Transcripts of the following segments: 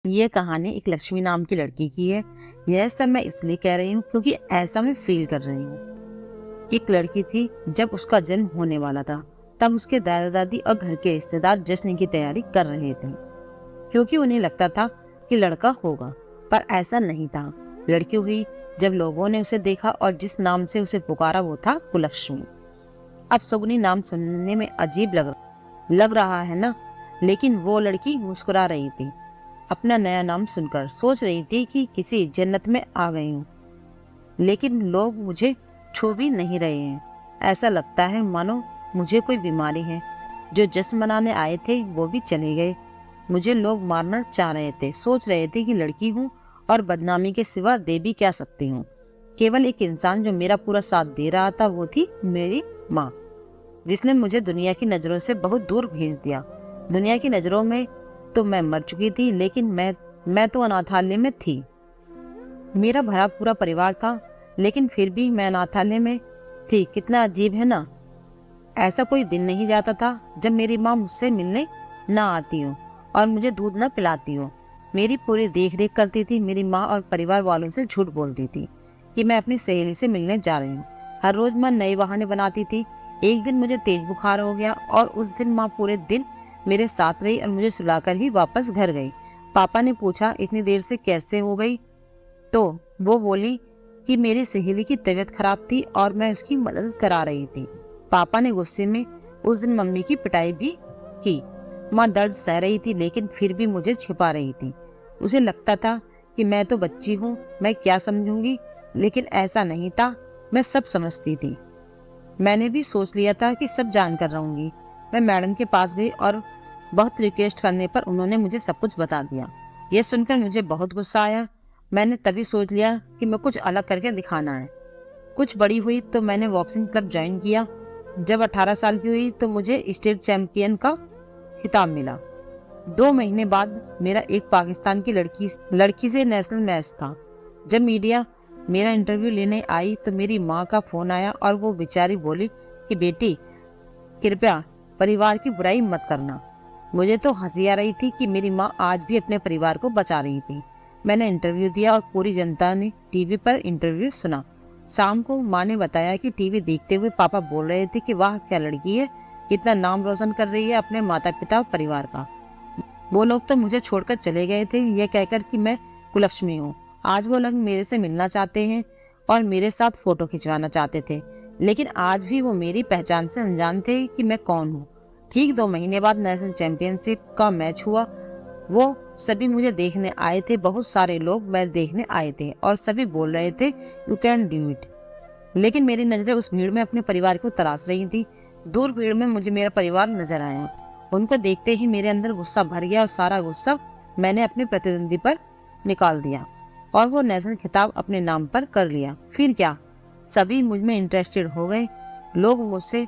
ये कहानी एक लक्ष्मी नाम की लड़की की है। यह सब मैं इसलिए कह रही हूँ क्योंकि ऐसा मैं फील कर रही हूँ। एक लड़की थी, जब उसका जन्म होने वाला था तब उसके दादा दादी और घर के रिश्तेदार जश्न की तैयारी कर रहे थे, क्योंकि उन्हें लगता था कि लड़का होगा, पर ऐसा नहीं था। लड़की हुई। जब लोगों ने उसे देखा और जिस नाम से उसे पुकारा वो था कुलक्ष्मी। अब सगुनी नाम सुनने में अजीब लग रहा है ना, लेकिन वो लड़की मुस्कुरा रही थी अपना नया नाम सुनकर। सोच रही थी कि किसी जन्नत में आ गई हूँ, लेकिन लोग मुझे छू भी नहीं रहे हैं। ऐसा लगता है मानो मुझे कोई बीमारी है। जो जश्न मनाने आए थे वो भी चले गए। मुझे लोग मारना चाह रहे थे। सोच रहे थे कि लड़की हूँ और बदनामी के सिवा दे भी क्या सकती हूँ। केवल एक इंसान जो मेरा पूरा साथ दे रहा था वो थी मेरी माँ, जिसने मुझे दुनिया की नजरों से बहुत दूर भेज दिया। दुनिया की नजरों में तो मैं मर चुकी थी, लेकिन मैं तो अनाथालय में थी। मेरा भरा पूरा परिवार था, लेकिन फिर भी मैं अनाथालय में थी। कितना अजीब है ना। ऐसा कोई दिन नहीं जाता था जब मेरी माँ मुझसे मिलने ना आती हो और मुझे दूध न पिलाती हो। मेरी पूरी देख रेख करती थी। मेरी माँ और परिवार वालों से झूठ बोलती थी कि मैं अपनी सहेली से मिलने जा रही हूँ। हर रोज माँ नए बहाने बनाती थी। एक दिन मुझे तेज बुखार हो गया और उस दिन माँ पूरे दिन मेरे साथ रही और मुझे सुलाकर ही वापस घर गई। पापा ने पूछा इतनी देर से कैसे हो गई, तो वो बोली कि मेरी सहेली की तबीयत खराब थी और मैं उसकी मदद करा रही थी। पापा ने गुस्से में उस दिन मम्मी की पिटाई भी की। माँ दर्द सह रही थी, लेकिन फिर भी मुझे छिपा रही थी। उसे लगता था कि मैं तो बच्ची हूँ, मैं क्या समझूंगी, लेकिन ऐसा नहीं था। मैं सब समझती थी। मैंने भी सोच लिया था कि सब जान कर रहूंगी। मैं मैडम के पास गई और बहुत रिक्वेस्ट करने पर उन्होंने मुझे सब कुछ बता दिया। यह सुनकर मुझे बहुत गुस्सा आया। मैंने तभी सोच लिया कि मैं कुछ अलग करके दिखाना है। कुछ बड़ी हुई तो मैंने बॉक्सिंग क्लब ज्वाइन किया। जब 18 साल की हुई तो मुझे स्टेट चैंपियन का खिताब मिला। 2 महीने बाद मेरा एक पाकिस्तान की लड़की से नेशनल मैच था। जब मीडिया मेरा इंटरव्यू लेने आई तो मेरी माँ का फोन आया और वो बेचारी बोली कि बेटी, कृपया परिवार की बुराई मत करना। मुझे तो हंसी आ रही थी कि मेरी माँ आज भी अपने परिवार को बचा रही थी। मैंने इंटरव्यू दिया और पूरी जनता ने टीवी पर इंटरव्यू सुना। शाम को माँ ने बताया कि टीवी देखते हुए पापा बोल रहे थे कि वाह क्या लड़की है, कितना नाम रोशन कर रही है अपने माता पिता और परिवार का। वो लोग तो मुझे छोड़कर चले गए थे ये कहकर कि मैं कुलक्ष्मी हूँ। आज वो लोग मेरे से मिलना चाहते हैं और मेरे साथ फोटो खिंचवाना चाहते थे, लेकिन आज भी वो मेरी पहचान से अनजान थे कि मैं कौन हूँ। ठीक 2 महीने बाद नेशनल चैंपियनशिप का मैच हुआ। वो सभी मुझे देखने आए थे। बहुत सारे लोग मैच देखने आए थे और सभी बोल रहे थे यू कैन डू इट। लेकिन मेरी नजरें उस भीड़ में अपने परिवार को तलाश रही थी। दूर भीड़ में मुझे मेरा परिवार नजर आया। उनको देखते ही मेरे अंदर गुस्सा भर गया और सारा गुस्सा मैंने अपने प्रतिद्वंदी पर निकाल दिया और वो नेशनल खिताब अपने नाम पर कर लिया। फिर क्या, सभी मुझ में इंटरेस्टेड हो गए। लोग मुझसे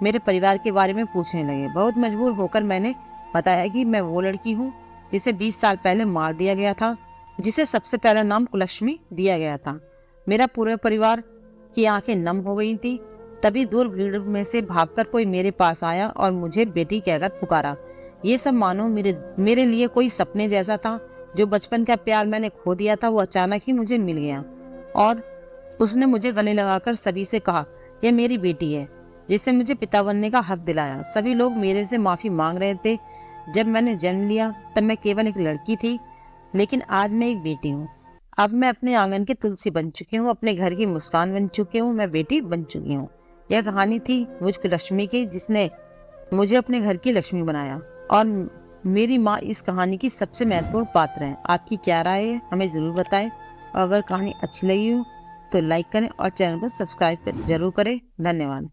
मेरे परिवार के बारे में पूछने लगे। बहुत मजबूर होकर मैंने बताया कि मैं वो लड़की हूँ जिसे 20 साल पहले मार दिया गया था, जिसे सबसे पहला नाम कुलक्ष्मी दिया गया था। मेरा पूरे परिवार की आंखें नम हो गई थी। तभी दूर भीड़ में से भागकर कोई मेरे पास आया और मुझे बेटी कहकर पुकारा। ये सब मानो मेरे लिए कोई सपने जैसा था। जो बचपन का प्यार मैंने खो दिया था वो अचानक ही मुझे मिल गया और उसने मुझे गले लगाकर सभी से कहा यह मेरी बेटी है, जिससे मुझे पिता बनने का हक दिलाया। सभी लोग मेरे से माफी मांग रहे थे। जब मैंने जन्म लिया तब मैं केवल एक लड़की थी, लेकिन आज मैं एक बेटी हूँ। अब मैं अपने आंगन की तुलसी बन चुकी हूँ, अपने घर की मुस्कान बन चुकी हूँ, मैं बेटी बन चुकी हूँ। यह कहानी थी मुझ लक्ष्मी की, जिसने मुझे अपने घर की लक्ष्मी बनाया और मेरी माँ इस कहानी की सबसे महत्वपूर्ण पात्र है। आपकी क्या राय है हमें जरूर बताएं और अगर कहानी अच्छी लगी हो तो लाइक करें और चैनल को सब्सक्राइब जरूर करें। धन्यवाद।